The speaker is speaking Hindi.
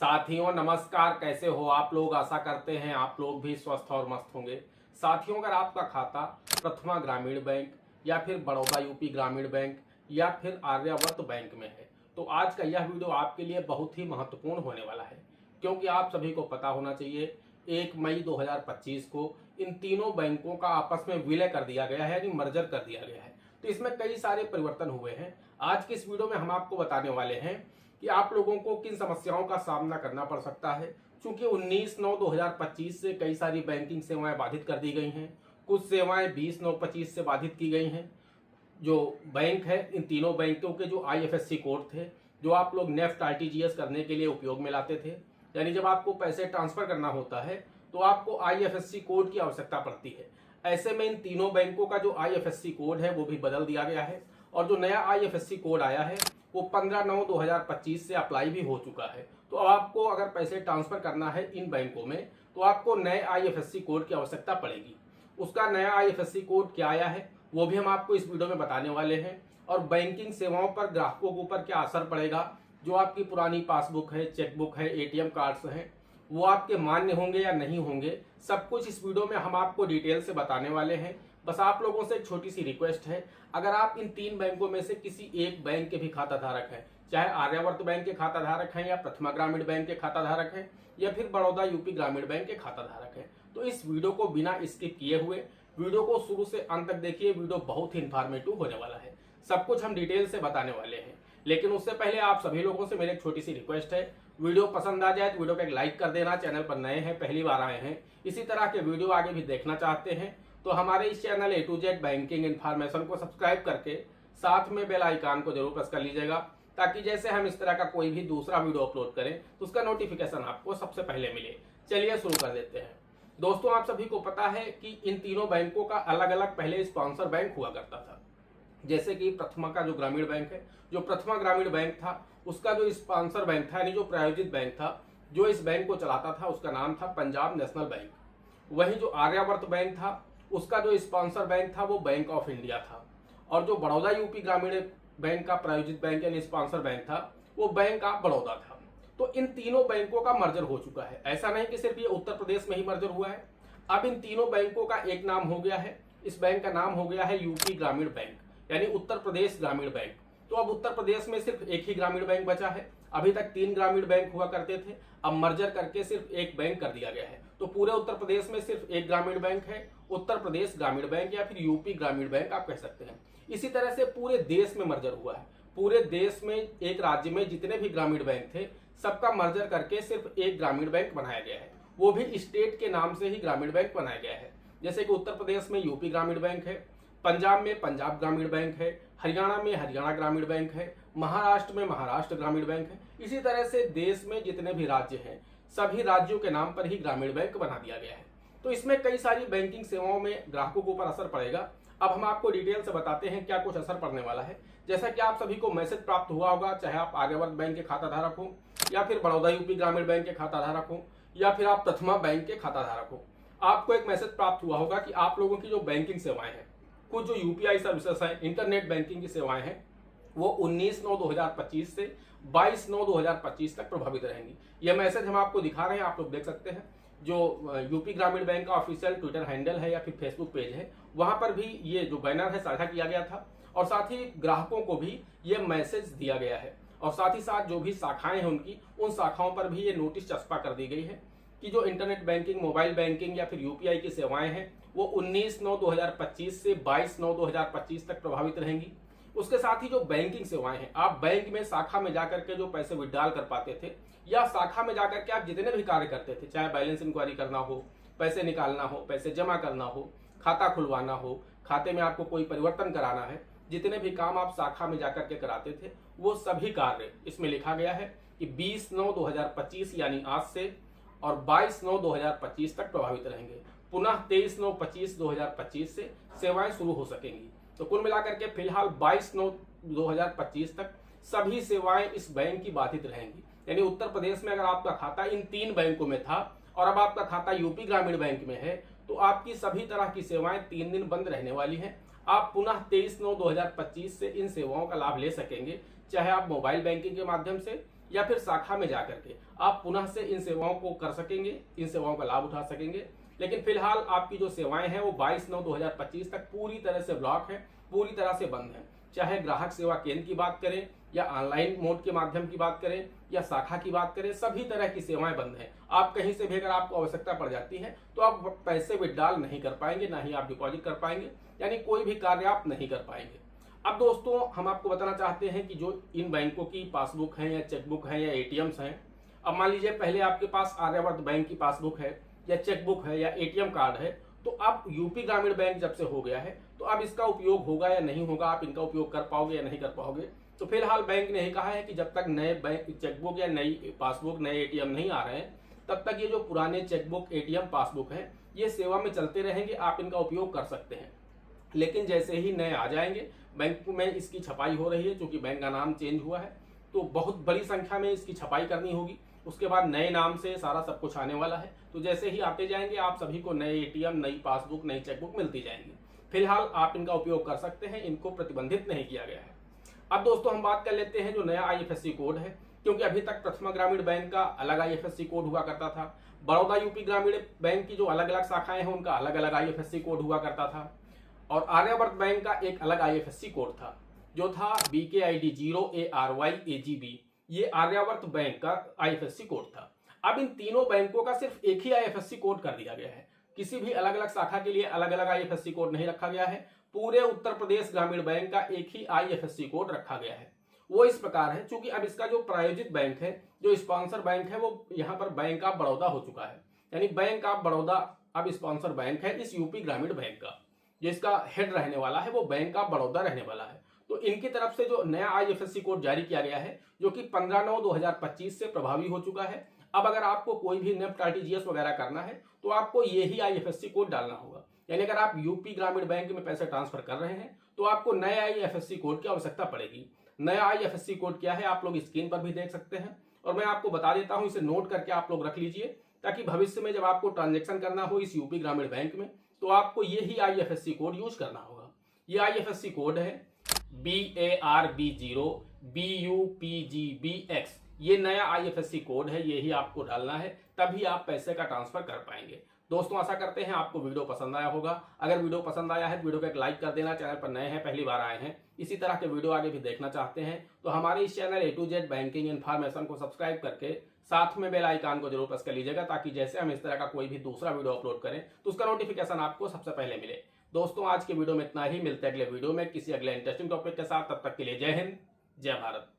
साथियों नमस्कार, कैसे हो आप लोग। आशा करते हैं आप लोग भी स्वस्थ और मस्त होंगे। साथियों, अगर आपका खाता प्रथमा ग्रामीण बैंक या फिर बड़ौदा यूपी ग्रामीण बैंक या फिर आर्यावर्त बैंक में है तो आज का यह वीडियो आपके लिए बहुत ही महत्वपूर्ण होने वाला है, क्योंकि आप सभी को पता होना चाहिए 1 मई 2025 को इन तीनों बैंकों का आपस में विलय कर दिया गया है, यानी मर्जर कर दिया गया है। तो इसमें कई सारे परिवर्तन हुए हैं। आज की इस वीडियो में हम आपको बताने वाले हैं कि आप लोगों को किन समस्याओं का सामना करना पड़ सकता है, क्योंकि 19/9/2025 से कई सारी बैंकिंग सेवाएं बाधित कर दी गई हैं। कुछ सेवाएं 20/9/25 से बाधित की गई हैं। जो बैंक है, इन तीनों बैंकों के जो IFSC कोड थे, जो आप लोग नेफ्ट RTGS करने के लिए उपयोग में लाते थे, यानी जब आपको पैसे ट्रांसफर करना होता है तो आपको IFSC कोड की आवश्यकता पड़ती है। ऐसे में इन तीनों बैंकों का जो IFSC कोड है वो भी बदल दिया गया है, और जो नया IFSC कोड आया है वो 15/9/2025 से अप्लाई भी हो चुका है। तो अब आपको अगर पैसे ट्रांसफर करना है इन बैंकों में तो आपको नए IFSC कोड की आवश्यकता पड़ेगी। उसका नया IFSC कोड क्या आया है वो भी हम आपको इस वीडियो में बताने वाले हैं, और बैंकिंग सेवाओं पर ग्राहकों के ऊपर क्या असर पड़ेगा। जो आपकी पुरानी पासबुक है, चेकबुक है, ATM कार्ड्स हैं, वो आपके मान्य होंगे या नहीं होंगे, सब कुछ इस वीडियो में हम आपको डिटेल से बताने वाले हैं। बस आप लोगों से एक छोटी सी रिक्वेस्ट है, अगर आप इन तीन बैंकों में से किसी एक बैंक के भी खाता धारक हैं, चाहे आर्यावर्त बैंक के खाता धारक हैं या प्रथमा ग्रामीण बैंक के खाता धारक हैं या फिर बड़ौदा यूपी ग्रामीण बैंक के खाता धारक हैं, तो इस वीडियो को बिना स्किप किए हुए वीडियो को शुरू से अंत तक देखिए। वीडियो बहुत ही इन्फॉर्मेटिव होने वाला है, सब कुछ हम डिटेल से बताने वाले हैं। लेकिन उससे पहले आप सभी लोगों से मेरी एक छोटी सी रिक्वेस्ट है, वीडियो पसंद आ जाए तो वीडियो को एक लाइक कर देना। चैनल पर नए हैं, पहली बार आए हैं, इसी तरह के वीडियो आगे भी देखना चाहते हैं तो हमारे इस channel A to Z banking information को सब्सक्राइब करके साथ में बेल आइकन को जरूर प्रेस कर लीजिएगा, ताकि जैसे हम इस तरह का कोई भी दूसरा वीडियो अपलोड करें तो उसका नोटिफिकेशन आपको सबसे पहले मिले। चलिए शुरू कर देते हैं। दोस्तों, आप सभी को पता है कि इन तीनों बैंकों का अलग अलग पहले स्पॉन्सर बैंक हुआ करता था। जैसे कि प्रथमा का जो ग्रामीण बैंक है, जो प्रथमा ग्रामीण बैंक था, उसका जो स्पॉन्सर बैंक था यानी जो प्रायोजित बैंक था, जो इस बैंक को चलाता था, उसका नाम था पंजाब नेशनल बैंक। वहीं जो आर्यावर्त बैंक था, उसका जो स्पॉन्सर बैंक था वो बैंक ऑफ इंडिया था, और जो बड़ौदा यूपी ग्रामीण बैंक का प्रायोजित बैंक यानी स्पॉन्सर बैंक था वो बैंक ऑफ बड़ौदा था। तो इन तीनों बैंकों का मर्जर हो चुका है। ऐसा नहीं कि सिर्फ ये उत्तर प्रदेश में ही मर्जर हुआ है, अब इन तीनों बैंकों का एक नाम हो गया है। इस बैंक का नाम हो गया है यूपी ग्रामीण बैंक, यानी उत्तर प्रदेश ग्रामीण बैंक। तो अब उत्तर प्रदेश में सिर्फ एक ही ग्रामीण बैंक बचा है। अभी तक 3 ग्रामीण बैंक हुआ करते थे, अब मर्जर करके सिर्फ एक बैंक कर दिया गया है। तो पूरे उत्तर प्रदेश में सिर्फ एक ग्रामीण बैंक है, उत्तर प्रदेश ग्रामीण बैंक या फिर यूपी ग्रामीण बैंक आप कह सकते हैं। इसी तरह से पूरे देश में मर्जर हुआ है। पूरे देश में एक राज्य में जितने भी ग्रामीण बैंक थे सबका मर्जर करके सिर्फ एक ग्रामीण बैंक बनाया गया है, वो भी स्टेट के नाम से ही ग्रामीण बैंक बनाया गया है। जैसे कि उत्तर प्रदेश में यूपी ग्रामीण बैंक है, पंजाब में पंजाब ग्रामीण बैंक है, हरियाणा में हरियाणा ग्रामीण बैंक है, महाराष्ट्र में महाराष्ट्र ग्रामीण बैंक है। इसी तरह से देश में जितने भी राज्य हैं सभी राज्यों के नाम पर ही ग्रामीण बैंक बना दिया गया है। तो इसमें कई सारी बैंकिंग सेवाओं में ग्राहकों के ऊपर असर पड़ेगा। अब हम आपको डिटेल से बताते हैं क्या कुछ असर पड़ने वाला है। जैसा कि आप सभी को मैसेज प्राप्त हुआ होगा, चाहे आप आर्यावर्त बैंक के खाता धारक हो या फिर बड़ौदा यूपी ग्रामीण बैंक के खाता धारक हो या फिर आप प्रथमा बैंक के खाता धारक हो, आपको एक मैसेज प्राप्त हुआ होगा कि आप लोगों की जो बैंकिंग सेवाएं हैं, कुछ जो UPI सर्विसेज है, इंटरनेट बैंकिंग की सेवाएं हैं, वो 19/9/2025 से 22/9/2025 तक प्रभावित रहेंगी। यह मैसेज हम आपको दिखा रहे हैं, आप लोग देख सकते हैं। जो यूपी ग्रामीण बैंक का ऑफिशियल ट्विटर हैंडल है या फिर फेसबुक पेज है, वहां पर भी ये जो बैनर है साझा किया गया था, और साथ ही ग्राहकों को भी ये मैसेज दिया गया है, और साथ ही साथ जो भी शाखाएं हैं उनकी, उन शाखाओं पर भी ये नोटिस चस्पा कर दी गई है कि जो इंटरनेट बैंकिंग, मोबाइल बैंकिंग या फिर UPI की सेवाएं हैं वो 19/9/2025 से 22/9/2025 तक प्रभावित रहेंगी। उसके साथ ही जो बैंकिंग सेवाएं हैं, आप बैंक में शाखा में जाकर के जो पैसे विड्रॉल कर पाते थे या शाखा में जाकर के आप जितने भी कार्य करते थे, चाहे बैलेंस इंक्वायरी करना हो, पैसे निकालना हो, पैसे जमा करना हो, खाता खुलवाना हो, खाते में आपको कोई परिवर्तन कराना है, जितने भी काम आप शाखा में जाकर के कराते थे वो सभी कार्य इसमें लिखा गया है कि 20/9/2025 यानी आज से और 22/9/2025 तक प्रभावित रहेंगे। पुनः 23/9/2025 से सेवाएं शुरू हो सकेंगी। तो कुल मिलाकर के फिलहाल 22/9/2025 तक सभी सेवाएं इस बैंक की बाधित रहेंगी। यानी उत्तर प्रदेश में अगर आपका खाता इन 3 बैंकों में था और अब आपका खाता यूपी ग्रामीण बैंक में है तो आपकी सभी तरह की सेवाएं 3 दिन बंद रहने वाली हैं। आप पुनः 23/9/2025 से इन सेवाओं का लाभ ले सकेंगे, चाहे आप मोबाइल बैंकिंग के माध्यम से या फिर शाखा में जाकर के आप पुनः से इन सेवाओं को कर सकेंगे, इन सेवाओं का लाभ उठा सकेंगे। लेकिन फिलहाल आपकी जो सेवाएं हैं वो 22/9/2025 तक पूरी तरह से ब्लॉक है, पूरी तरह से बंद है। चाहे ग्राहक सेवा केंद्र की बात करें या ऑनलाइन मोड के माध्यम की बात करें या शाखा की बात करें, सभी तरह की सेवाएं बंद हैं। आप कहीं से भी अगर आपको आवश्यकता पड़ जाती है तो आप पैसे विड्रॉल नहीं कर पाएंगे, ना ही आप डिपॉजिट कर पाएंगे, यानी कोई भी कार्य आप नहीं कर पाएंगे। अब दोस्तों हम आपको बताना चाहते हैं कि जो इन बैंकों की पासबुक है या चेकबुक है या एटीएम्स हैं, अब मान लीजिए पहले आपके पास आर्यावर्त बैंक की पासबुक है या चेकबुक है या एटीएम कार्ड है, तो अब यूपी ग्रामीण बैंक जब से हो गया है तो अब इसका उपयोग होगा या नहीं होगा, आप इनका उपयोग कर पाओगे या नहीं कर पाओगे। तो फिलहाल बैंक ने यही कहा है कि जब तक नए बैंक चेकबुक या नई पासबुक, नए एटीएम नहीं आ रहे हैं, तब तक ये जो पुराने चेकबुक, एटीएम, पासबुक है ये सेवा में चलते रहेंगे, आप इनका उपयोग कर सकते हैं। लेकिन जैसे ही नए आ जाएंगे, बैंक में इसकी छपाई हो रही है, क्योंकि बैंक का नाम चेंज हुआ है तो बहुत बड़ी संख्या में इसकी छपाई करनी होगी। उसके बाद नए नाम से सारा सब कुछ आने वाला है, तो जैसे ही आते जाएंगे आप सभी को नए एटीएम, नई पासबुक, नई चेकबुक मिलती जाएंगी। फिलहाल आप इनका उपयोग कर सकते हैं, इनको प्रतिबंधित नहीं किया गया है। अब दोस्तों हम बात कर लेते हैं जो नया IFSC कोड है, क्योंकि अभी तक प्रथमा ग्रामीण बैंक का अलग IFSC कोड हुआ करता था, बड़ौदा यूपी ग्रामीण बैंक की जो अलग अलग शाखाएं हैं उनका अलग अलग IFSC कोड हुआ करता था, और आर्यावर्त बैंक का एक अलग IFSC कोड था जो था BKID 0ARYAGB। ये आर्यावर्त बैंक का IFSC कोड था। अब इन तीनों बैंकों का सिर्फ एक ही IFSC कोड कर दिया गया है, किसी भी अलग अलग शाखा के लिए अलग अलग IFSC कोड नहीं रखा गया है। पूरे उत्तर प्रदेश ग्रामीण बैंक का एक ही IFSC कोड रखा गया है। वो इस प्रकार है, चूंकि अब इसका जो प्रायोजित बैंक है, जो स्पॉन्सर बैंक है, वो यहाँ पर बैंक ऑफ बड़ौदा हो चुका है, यानी बैंक ऑफ बड़ौदा अब स्पॉन्सर बैंक है इस यूपी ग्रामीण बैंक का। जो इसका हेड रहने वाला है वो बैंक ऑफ बड़ौदा रहने वाला है। तो इनकी तरफ से जो नया IFSC कोड जारी किया गया है, जो कि 15/9/2025 से प्रभावी हो चुका है। अब अगर आपको कोई भी नेफ्ट, RTGS वगैरह करना है तो आपको यही IFSC कोड डालना होगा। यानी अगर आप यूपी ग्रामीण बैंक में पैसे ट्रांसफर कर रहे हैं तो आपको नया IFSC कोड की आवश्यकता पड़ेगी। नया IFSC कोड क्या है आप लोग स्क्रीन पर भी देख सकते हैं, और मैं आपको बता देता हूं, इसे नोट करके आप लोग रख लीजिए, ताकि भविष्य में जब आपको ट्रांजेक्शन करना हो इस यूपी ग्रामीण बैंक में तो आपको यही IFSC कोड यूज करना होगा। ये IFSC कोड है BARB0BUPGBX। ये नया IFSC कोड है, यही आपको डालना है, तभी आप पैसे का ट्रांसफर कर पाएंगे। दोस्तों आशा करते हैं आपको वीडियो पसंद आया होगा। अगर वीडियो पसंद आया है तो वीडियो को एक लाइक कर देना। चैनल पर नए हैं, पहली बार आए हैं, इसी तरह के वीडियो आगे भी देखना चाहते हैं तो हमारे इस channel A to Z banking information को सब्सक्राइब करके साथ में बेल आइकन को जरूर प्रेस कर लीजिएगा, ताकि जैसे हम इस तरह का कोई भी दूसरा वीडियो अपलोड करें तो उसका नोटिफिकेशन आपको सबसे पहले मिले। दोस्तों आज के वीडियो में इतना ही, मिलते हैं अगले वीडियो में किसी अगले इंटरेस्टिंग टॉपिक के साथ। तब तक के लिए जय हिंद, जय भारत।